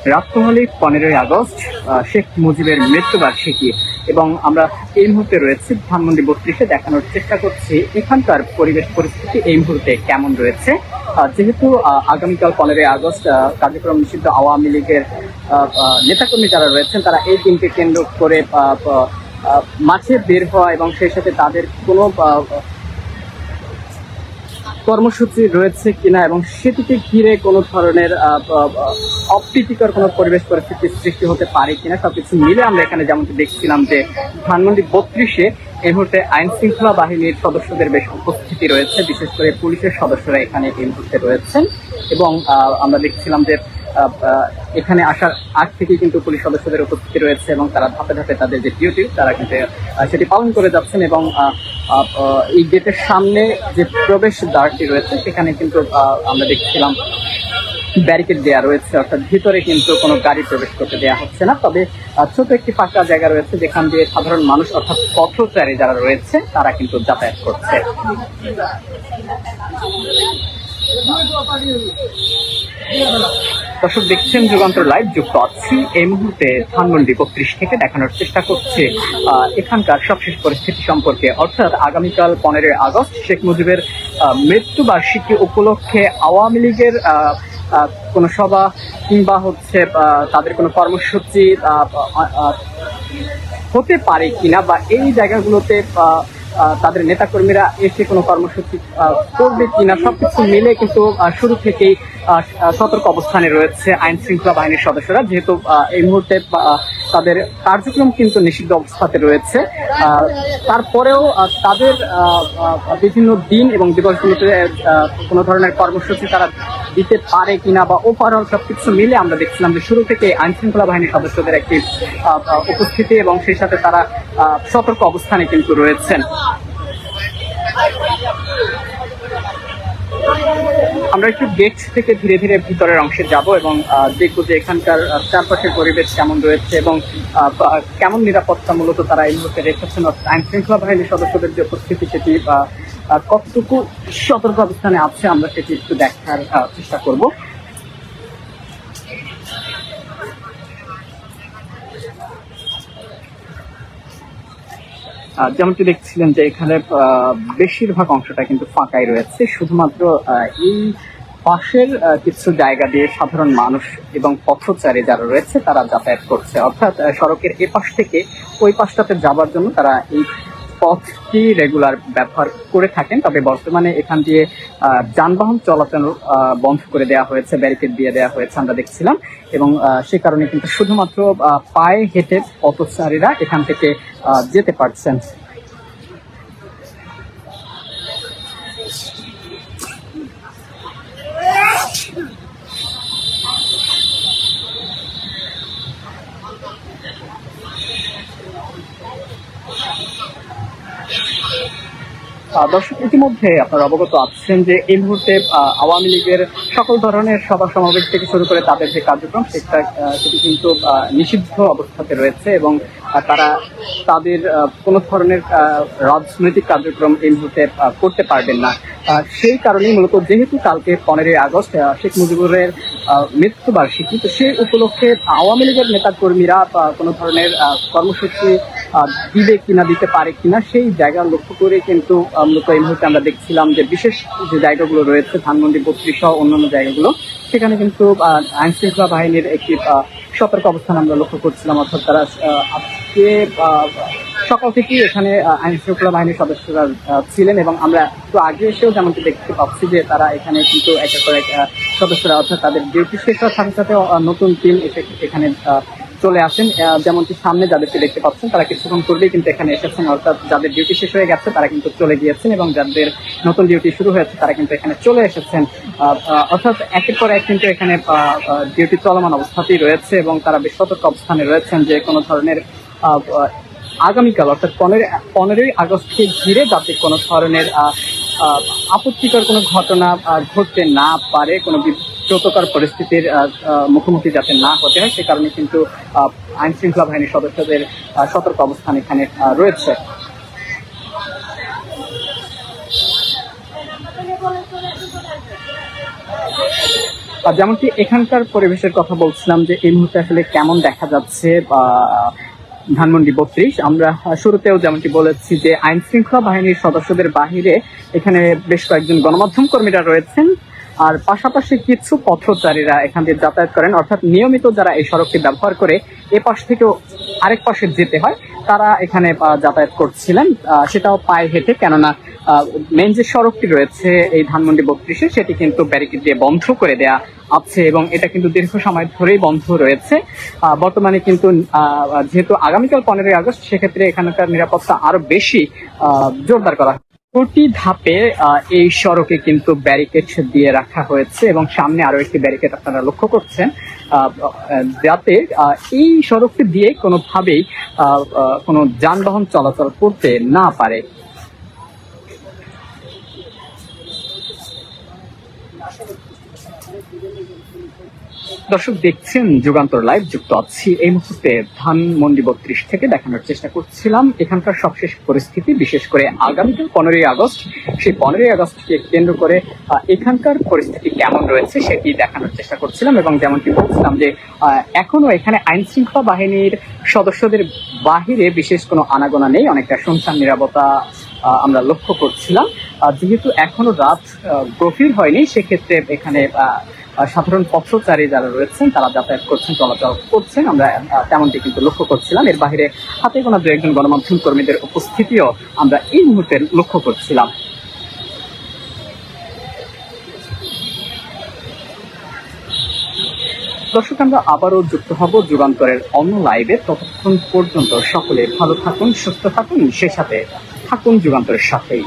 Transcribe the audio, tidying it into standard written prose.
রাত পোহালেই 15ই আগস্ট শেখ মুজিবের মৃত্যুবার্ষিকী এবং আমরা এই মুহূর্তে রয়েছে ধানমন্ডি 32-এ দেখানোর চেষ্টা করছি এখানকার পরিবেশ পরিস্থিতি এই মুহূর্তে কেমন রয়েছে। যেহেতু আগামীকাল 15ই আগস্ট কার্যক্রম নিষিদ্ধ আওয়ামী লীগের নেতাকর্মী যারা রয়েছেন তারা এই দিনকে কেন্দ্র করে মাঠে বের হওয়া এবং সেই সাথে তাদের কোনো কর্মসূচি রয়েছে কিনা এবং সেটিকে ঘিরে কোনো ধরনের অপ্রীতিকর কোনো পরিবেশ পরিস্থিতির সৃষ্টি হতে পারে কিনা সবকিছু মিলে আমরা এখানে যেমনটি দেখছিলাম যে ধানমন্ডি 32-এ এই মুহূর্তে আইন শৃঙ্খলা বাহিনীর সদস্যদের বেশ উপস্থিতি রয়েছে, বিশেষ করে পুলিশের সদস্যরা এখানে এই মুহূর্তে রয়েছেন এবং আমরা দেখছিলাম যে এখানে আসার আগ থেকে কিন্তু পুলিশ সদস্যদের উপস্থিতি রয়েছে এবং তারা ধাপে ধাপে তাদের যে ডিউটি তারা কিন্তু সেটি পালন করে যাচ্ছেন এবং এই গেটের সামনে যে প্রবেশ দ্বারটি রয়েছে সেখানে কিন্তু আমরা দেখছিলাম ব্যারিকেড দেওয়া রয়েছে, অর্থাৎ ভিতরে কিন্তু কোনো গাড়ি প্রবেশ করতে দেওয়া হচ্ছে না। তবে ছোট একটি ফাঁকা জায়গা রয়েছে যেখান দিয়ে সাধারণ মানুষ অর্থাৎ পথচারী যারা রয়েছে তারা কিন্তু যাতায়াত করছে। দর্শক দেখছেন যুগান্তর লাইভ, যুক্ত আছি এই মুহূর্তে ধানমন্ডি 32 থেকে দেখানোর চেষ্টা করছে এখানকার সবশেষ পরিস্থিতি সম্পর্কে। অর্থাৎ আগামীকাল 15ই আগস্ট শেখ মুজিবের মৃত্যুবার্ষিকী উপলক্ষে আওয়ামী লীগের কোনো সভা কিংবা হচ্ছে তাদের কোনো কর্মসূচি হতে পারে কিনা বা এই জায়গাগুলোতে তাদের নেতাকর্মীরা এসে কোনো কর্মসূচি করবে কিনা সবকিছু মিলে কিন্তু শুরু থেকেই সতর্ক অবস্থানে রয়েছে আইন শৃঙ্খলা বাহিনীর সদস্যরা, যেহেতু এই মুহূর্তে তাদের কার্যক্রম কিন্তু নিষিদ্ধ অবস্থাতে রয়েছে। তারপরেও তাদের বিভিন্ন দিন এবং দিবসগুলোতে কোনো ধরনের কর্মসূচি তারা দিতে পারে কিনা বা ওভারঅল সবকিছু মিলে আমরা দেখছিলাম যে শুরু থেকে আইন শৃঙ্খলা বাহিনীর সদস্যদের একটি উপস্থিতি এবং সেই সাথে তারা সতর্ক অবস্থানে কিন্তু রয়েছেন। আমরা একটু গেট থেকে ধীরে ধীরে ভিতরের অংশে যাব এবং দেখবো যে এখানকার চারপাশের পরিবেশ কেমন রয়েছে এবং কেমন নিরাপত্তা মূলত তারা এই মুহূর্তে রেখেছেন। আইন শৃঙ্খলা বাহিনীর সদস্যদের যে উপস্থিতি সেটি কতটুকু সতর্ক অবস্থানে আছে আমরা সেটি একটু দেখার চেষ্টা করব। যেমনটি দেখছিলেন যে এখানে বেশিরভাগ অংশটা কিন্তু ফাঁকাই রয়েছে, শুধুমাত্র এই পাশের কিছু জায়গা দিয়ে সাধারণ মানুষ এবং পথচারী যারা রয়েছে তারা যাতায়াত করছে, অর্থাৎ সড়কের এ পাশ থেকে ওই পাশটাতে যাবার জন্য তারা এই পথটি রেগুলার ব্যবহার করে থাকেন। তবে বর্তমানে এখান দিয়ে যানবাহন চলাচল বন্ধ করে দেওয়া হয়েছে, ব্যারিকেড দিয়ে দেওয়া হয়েছে আমরা দেখছিলাম এবং সে কারণে কিন্তু শুধুমাত্র পায়ে হেঁটে পথচারীরা এখান থেকে যেতে পারছেন। দর্শক ইতিমধ্যে আপনারা অবগত আছেন যে এই মুহূর্তে আওয়ামী লীগের সকল ধরনের সভা সমাবেশ থেকে শুরু করে তাদের যে কার্যক্রম সেটি কিন্তু নিষিদ্ধ অবস্থাতে রয়েছে এবং তারা তাদের কোনো ধরনের রাজনৈতিক কার্যক্রম এই মুহূর্তে করতে পারবেন না। সেই কারণেই মূলত যেহেতু কালকে 15ই আগস্ট শেখ মুজিবুরের মৃত্যুবার্ষিকী, তো সেই উপলক্ষে আওয়ামী লীগের নেতাকর্মীরা কোনো ধরনের কর্মসূচি দিবে কিনা দিতে পারে কিনা সেই জায়গা লক্ষ্য করে কিন্তু মূলত এই মুহূর্তে আমরা দেখছিলাম যে বিশেষ যে জায়গাগুলো রয়েছে ধানমন্ডি 32 সহ অন্যান্য জায়গাগুলো সেখানে কিন্তু আইন শৃঙ্খলা বাহিনীর একটি সতর্ক অবস্থান আমরা লক্ষ্য করছিলাম। অর্থাৎ তারা আজকে সকাল থেকেই এখানে আইন শৃঙ্খলা বাহিনীর সদস্যরা ছিলেন এবং আমরা একটু আগে এসেও যেমনটি দেখতে পাচ্ছি যে তারা এখানে কিন্তু একের পর এক সদস্যরা অর্থাৎ তাদের ডিউটি শেষ হওয়ার সাথে সাথে নতুন টিম এখানে চলে আসেন। যেমনটি সামনে যাদেরকে দেখতে পাচ্ছেন তারা কিছুক্ষণ পূর্বেই কিন্তু এখানে এসেছেন, অর্থাৎ যাদের ডিউটি শেষ হয়ে গেছে তারা কিন্তু চলে গিয়েছেন এবং যাদের নতুন ডিউটি শুরু হয়েছে তারা কিন্তু এখানে চলে এসেছেন। অর্থাৎ একের পর এক কিন্তু এখানে ডিউটি চলমান অবস্থাতেই রয়েছে এবং তারা বেশ সতর্ক অবস্থানে রয়েছেন যে কোনো ধরনের আগামীকাল অর্থাৎ 15ই আগস্টকে ঘিরে যাতে কোনো ধরনের আপত্তিকর কোনো ঘটনা ঘটতে না পারে, কোনো বিব্রতকর পরিস্থিতির মুখোমুখি যাতে না হতে হয় সে কারণে কিন্তু আইন শৃঙ্খলা বাহিনীর সদস্যদের সতর্ক অবস্থান এখানে রয়েছে। যেমনটি এখানকার পরিবেশের কথা বলছিলাম যে এই মুহূর্তে আসলে কেমন দেখা যাচ্ছে ধানমন্ডি 32। আমরা শুরুতেও যেমনটি বলেছি যে আইন শৃঙ্খলা বাহিনীর সদস্যদের বাহিরে এখানে বেশ কয়েকজন গণমাধ্যম কর্মীরা রয়েছেন, আর পাশাপাশি কিছু পথচারীরা এখান দিয়ে যাতায়াত করেন, অর্থাৎ নিয়মিত যারা এই সড়কটি ব্যবহার করে এ পাশ থেকেও আরেক পাশে যেতে হয় তারা এখানে যাতায়াত করছিলেন, সেটাও পায়ে হেঁটে, কেননা মেন যে সড়কটি রয়েছে এই ধানমন্ডি 32-এ সেটি কিন্তু ব্যারিকেড দিয়ে বন্ধ করে দেয়া আছে এবং এটা কিন্তু দীর্ঘ সময় ধরেই বন্ধ রয়েছে। বর্তমানে কিন্তু যেহেতু আগামীকাল 15ই আগস্ট, সেক্ষেত্রে এখানকার নিরাপত্তা আরো বেশি জোরদার করা হয়। প্রতি ধাপে এই সড়কে কিন্তু ব্যারিকেড দিয়ে রাখা হয়েছে এবং সামনে আরো একটি ব্যারিকেড আপনারা লক্ষ্য করছেন, যাতে এই সড়কটি দিয়ে কোনোভাবেই কোনো যানবাহন চলাচল করতে না পারে। দর্শক দেখছেন যুগান্তর লাইভ, যুক্ত আছি এই মুহূর্তে ধানমন্ডি 32 থেকে। দেখানোর চেষ্টা করছিলাম এখানকার সবশেষ পরিস্থিতি, বিশেষ করে আগামীকাল 15ই আগস্ট, সেই 15ই আগস্টকে কেন্দ্র করে এখানকার পরিস্থিতি কেমন রয়েছে সেটি দেখানোর চেষ্টা করছিলাম। এবং যেমনটি বলছিলাম যে এখনো এখানে আইন শৃঙ্খলা বাহিনীর সদস্যদের বাহিরে বিশেষ কোনো আনাগোনা নেই, অনেকটা শুনশান নীরবতা আমরা লক্ষ্য করছিলাম। যেহেতু এখনো রাত গভীর হয়নি, সেক্ষেত্রে এখানে সাধারণ পথচারী যারা রয়েছেন তারা যাতায়াত করছেন, চলাচল করছেন, আমরা তেমনটি কিন্তু লক্ষ্য করছিলাম। এর বাইরে হাতে গোনা দু একজন গণমাধ্যম কর্মীদের উপস্থিতিও আমরা এই মুহূর্তে লক্ষ্য করছিলাম। দর্শক, আমরা আবারও যুক্ত হব যুগান্তরের অন্য লাইভে। ততক্ষণ পর্যন্ত সকলে ভালো থাকুন, সুস্থ থাকুন, সেই সাথে থাকুন যুগান্তরের সাথেই।